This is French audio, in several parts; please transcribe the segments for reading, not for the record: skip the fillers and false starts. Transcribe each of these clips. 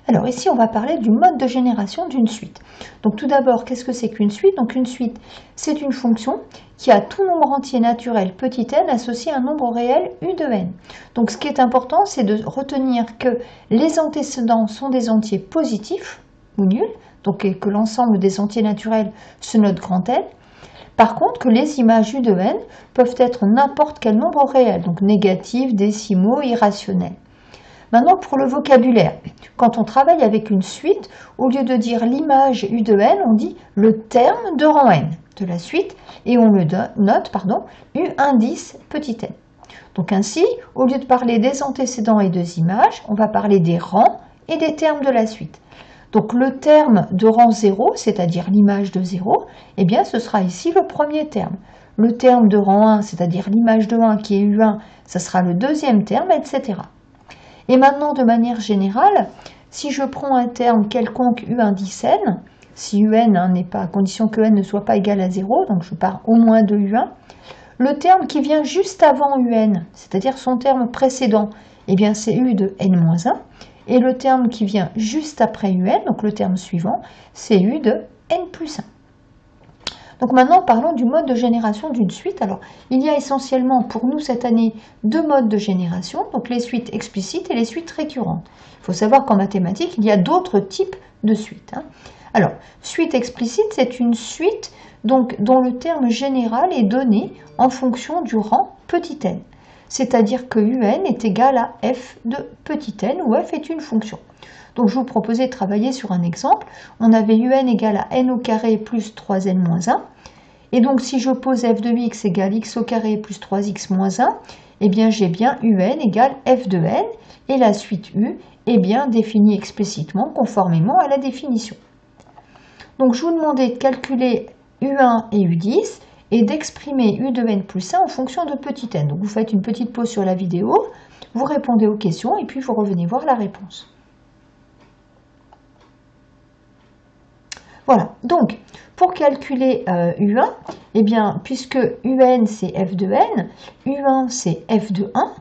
Alors ici, on va parler du mode de génération d'une suite. Donc tout d'abord, qu'est-ce que c'est qu'une suite? Donc une suite, c'est une fonction qui a tout nombre entier naturel petit n associé à un nombre réel u de n. Donc ce qui est important, c'est de retenir que les antécédents sont des entiers positifs ou nuls, donc que l'ensemble des entiers naturels se note grand N. Par contre, que les images u de n peuvent être n'importe quel nombre réel, donc négatifs, décimaux, irrationnels. Maintenant, pour le vocabulaire, quand on travaille avec une suite, au lieu de dire l'image u de n, on dit le terme de rang n de la suite et on le note, u indice petit n. Donc ainsi, au lieu de parler des antécédents et des images, on va parler des rangs et des termes de la suite. Donc le terme de rang 0, c'est-à-dire l'image de 0, eh bien ce sera ici le premier terme. Le terme de rang 1, c'est-à-dire l'image de 1 qui est u1, ça sera le deuxième terme, etc. Et maintenant, de manière générale, si je prends un terme quelconque u indice n, si un n'est pas à condition que n ne soit pas égal à 0, donc je pars au moins de u1, le terme qui vient juste avant un, c'est-à-dire son terme précédent, eh bien c'est u de n-1, et le terme qui vient juste après un, donc le terme suivant, c'est u de n plus 1. Donc maintenant, parlons du mode de génération d'une suite. Alors, il y a essentiellement pour nous cette année deux modes de génération, donc les suites explicites et les suites récurrentes. Il faut savoir qu'en mathématiques, il y a d'autres types de suites. Alors, suite explicite, c'est une suite donc, dont le terme général est donné en fonction du rang petit n. C'est-à-dire que un est égal à f de petit n, où f est une fonction. Donc je vous proposais de travailler sur un exemple. On avait un égale à n au carré plus 3n moins 1. Et donc si je pose f de x égale x au carré plus 3x moins 1, eh bien j'ai bien un égale f de n. Et la suite u est bien définie explicitement conformément à la définition. Donc je vous demandais de calculer u1 et u10 et d'exprimer u de n plus 1 en fonction de petit n. Donc vous faites une petite pause sur la vidéo, vous répondez aux questions et puis vous revenez voir la réponse. Voilà, donc pour calculer u1, eh bien, puisque un c'est f de n, u1 c'est f de 1,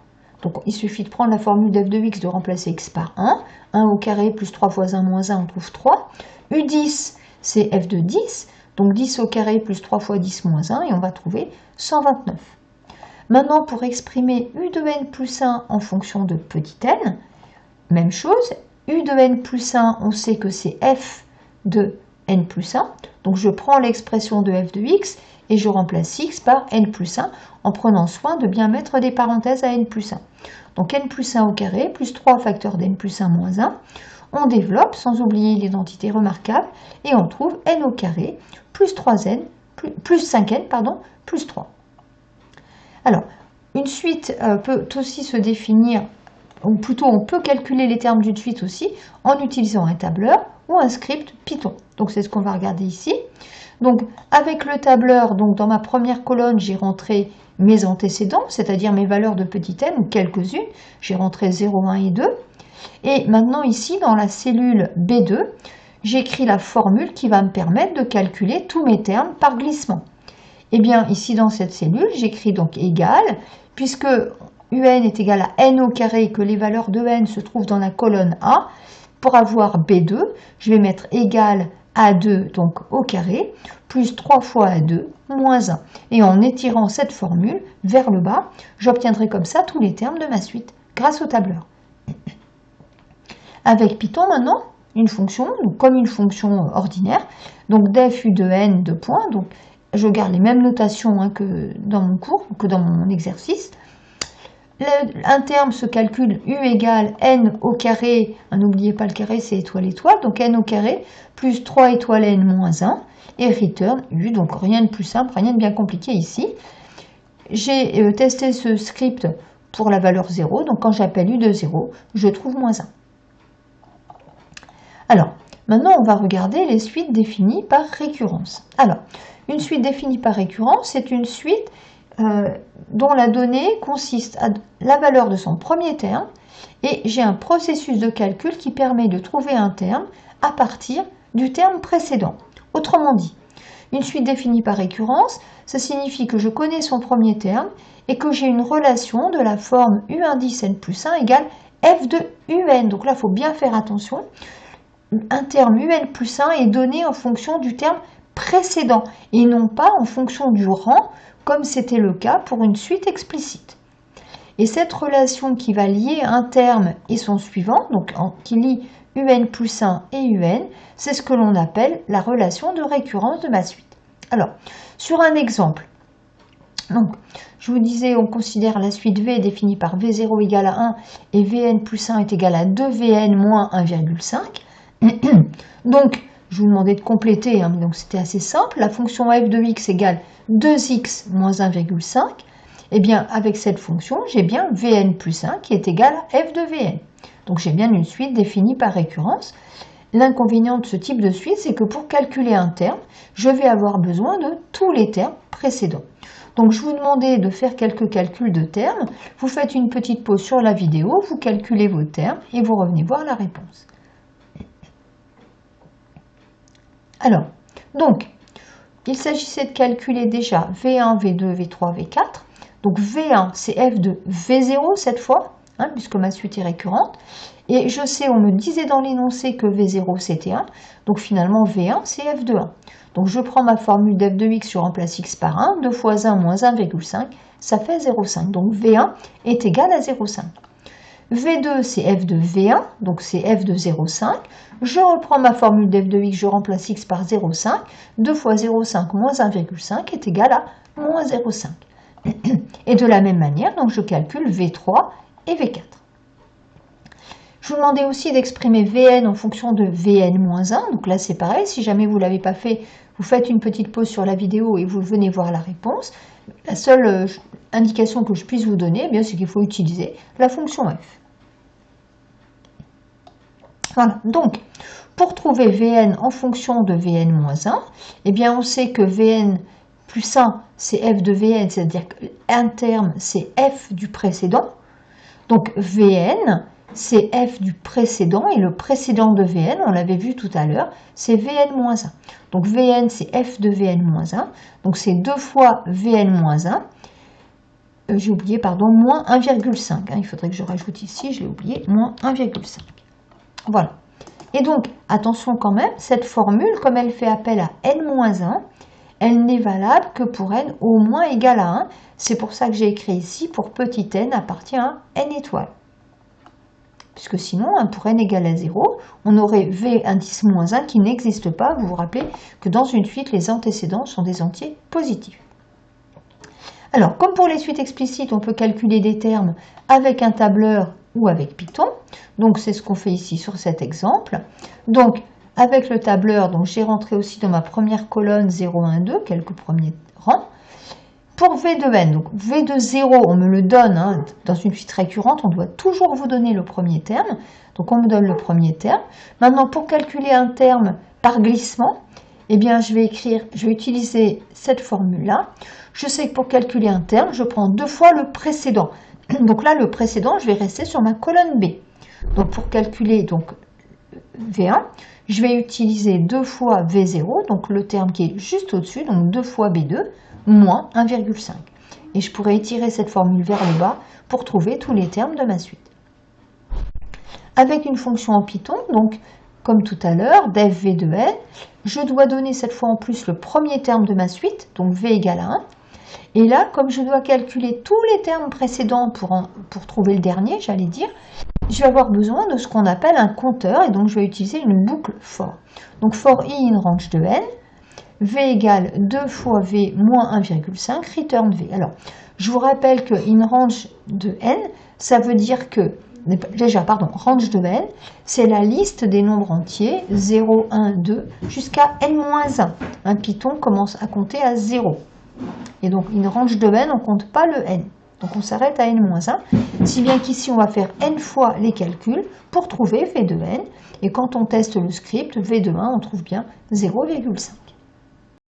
donc il suffit de prendre la formule d'f de x, de remplacer x par 1, 1 au carré plus 3 fois 1 moins 1, on trouve 3, u10 c'est f de 10, donc 10 au carré plus 3 fois 10 moins 1, et on va trouver 129. Maintenant, pour exprimer u de n plus 1 en fonction de petit n, même chose, u de n plus 1, on sait que c'est f de n plus 1, donc je prends l'expression de f de x et je remplace x par n plus 1 en prenant soin de bien mettre des parenthèses à n plus 1. Donc n plus 1 au carré plus 3 facteur d'n plus 1 moins 1, on développe sans oublier l'identité remarquable et on trouve n au carré plus 3n, plus 5n, pardon, plus 3. Alors, une suite peut aussi se définir, ou plutôt on peut calculer les termes d'une suite aussi en utilisant un tableur ou un script Python. Donc c'est ce qu'on va regarder ici. Donc avec le tableur, donc dans ma première colonne, j'ai rentré mes antécédents, c'est-à-dire mes valeurs de petit n ou quelques-unes. J'ai rentré 0, 1 et 2. Et maintenant ici, dans la cellule B2, j'écris la formule qui va me permettre de calculer tous mes termes par glissement. Et bien ici dans cette cellule, j'écris donc égal, puisque un est égal à n au carré et que les valeurs de n se trouvent dans la colonne A, pour avoir B2, je vais mettre égal A2 donc au carré, plus 3 fois A2 moins 1. Et en étirant cette formule vers le bas, j'obtiendrai comme ça tous les termes de ma suite, grâce au tableur. Avec Python maintenant, une fonction, comme une fonction ordinaire, donc def u de n de points, donc je garde les mêmes notations que dans mon cours, que dans mon exercice. Un terme se calcule u égale n au carré, n'oubliez pas le carré c'est étoile étoile, donc n au carré plus 3 étoiles n moins 1 et return u, donc rien de plus simple, rien de bien compliqué ici. J'ai testé ce script pour la valeur 0, donc quand j'appelle u de 0, je trouve moins 1. Alors, maintenant on va regarder les suites définies par récurrence. Alors, une suite définie par récurrence, c'est une suite dont la donnée consiste à la valeur de son premier terme et j'ai un processus de calcul qui permet de trouver un terme à partir du terme précédent. Autrement dit, une suite définie par récurrence, ça signifie que je connais son premier terme et que j'ai une relation de la forme u indice n plus 1 égale f de un. Donc là, il faut bien faire attention. Un terme un plus 1 est donné en fonction du terme précédent et non pas en fonction du rang, comme c'était le cas pour une suite explicite. Et cette relation qui va lier un terme et son suivant, donc qui lie un plus 1 et un, c'est ce que l'on appelle la relation de récurrence de ma suite. Alors, sur un exemple, donc, je vous disais, on considère la suite V définie par V0 égale à 1 et Vn plus 1 est égal à 2Vn moins 1,5. Donc, je vous demandais de compléter, hein, donc c'était assez simple. La fonction f de x égale 2x moins 1,5. Et bien, avec cette fonction, j'ai bien Vn plus 1 qui est égal à f de Vn. Donc, j'ai bien une suite définie par récurrence. L'inconvénient de ce type de suite, c'est que pour calculer un terme, je vais avoir besoin de tous les termes précédents. Donc, je vous demandais de faire quelques calculs de termes. Vous faites une petite pause sur la vidéo, vous calculez vos termes et vous revenez voir la réponse. Alors, donc, il s'agissait de calculer déjà V1, V2, V3, V4. Donc, V1, c'est f de V0 cette fois, hein, puisque ma suite est récurrente. Et je sais, on me disait dans l'énoncé que V0 c'était 1. Donc, finalement, V1, c'est f de 1. Donc, je prends ma formule d'f de x, je remplace x par 1. 2 fois 1 moins 1,5, ça fait 0,5. Donc, V1 est égal à 0,5. V2, c'est f de V1, donc c'est f de 0,5. Je reprends ma formule d'f de x, je remplace x par 0,5. 2 fois 0,5 moins 1,5 est égal à moins 0,5. Et de la même manière, donc je calcule V3 et V4. Je vous demandais aussi d'exprimer Vn en fonction de Vn-1. Donc là, c'est pareil. Si jamais vous ne l'avez pas fait, vous faites une petite pause sur la vidéo et vous venez voir la réponse. La seule indication que je puisse vous donner, c'est qu'il faut utiliser la fonction f. Voilà. Donc, pour trouver Vn en fonction de Vn-1, on sait que Vn plus 1, c'est f de Vn, c'est-à-dire qu'un terme, c'est f du précédent. Donc, Vn, c'est f du précédent, et le précédent de Vn, on l'avait vu tout à l'heure, c'est Vn-1. Donc, Vn, c'est f de Vn-1, donc c'est 2 fois Vn-1, j'ai oublié, pardon, moins 1,5. Hein, il faudrait que je rajoute ici, je l'ai oublié, moins 1,5. Voilà. Et donc, attention quand même, cette formule, comme elle fait appel à n-1, elle n'est valable que pour n au moins égal à 1. C'est pour ça que j'ai écrit ici, pour petit n appartient à n étoiles. Puisque sinon, pour n égale à 0, on aurait v indice moins 1 qui n'existe pas. Vous vous rappelez que dans une suite, les antécédents sont des entiers positifs. Alors, comme pour les suites explicites, on peut calculer des termes avec un tableur ou avec Python. Donc, c'est ce qu'on fait ici sur cet exemple. Donc, avec le tableur, j'ai rentré aussi dans ma première colonne 0, 1, 2, quelques premiers rangs. Pour V de n, donc V de 0, on me le donne, hein, dans une suite récurrente, on doit toujours vous donner le premier terme. Donc, on me donne le premier terme. Maintenant, pour calculer un terme par glissement, je vais utiliser cette formule-là. Je sais que pour calculer un terme, je prends 2 fois le précédent. Donc là, le précédent, je vais rester sur ma colonne B. Donc, pour calculer V1, je vais utiliser 2 fois V0, donc le terme qui est juste au-dessus, donc 2 fois B2, moins 1,5. Et je pourrais étirer cette formule vers le bas pour trouver tous les termes de ma suite. Avec une fonction en Python, donc comme tout à l'heure, def v de n, je dois donner cette fois en plus le premier terme de ma suite, donc v égale à 1. Et là, comme je dois calculer tous les termes précédents pour trouver le dernier, j'allais dire, je vais avoir besoin de ce qu'on appelle un compteur, et donc je vais utiliser une boucle for. Donc for i in range de n, v égale 2 fois v moins 1,5, return v. Alors, je vous rappelle que in range de n, ça veut dire que, range de n, c'est la liste des nombres entiers, 0, 1, 2, jusqu'à n-1. Un Python commence à compter à 0. Et donc, in range de n, on ne compte pas le n. Donc, on s'arrête à n-1. Si bien qu'ici, on va faire n fois les calculs pour trouver v de n. Et quand on teste le script, v de 1, on trouve bien 0,5.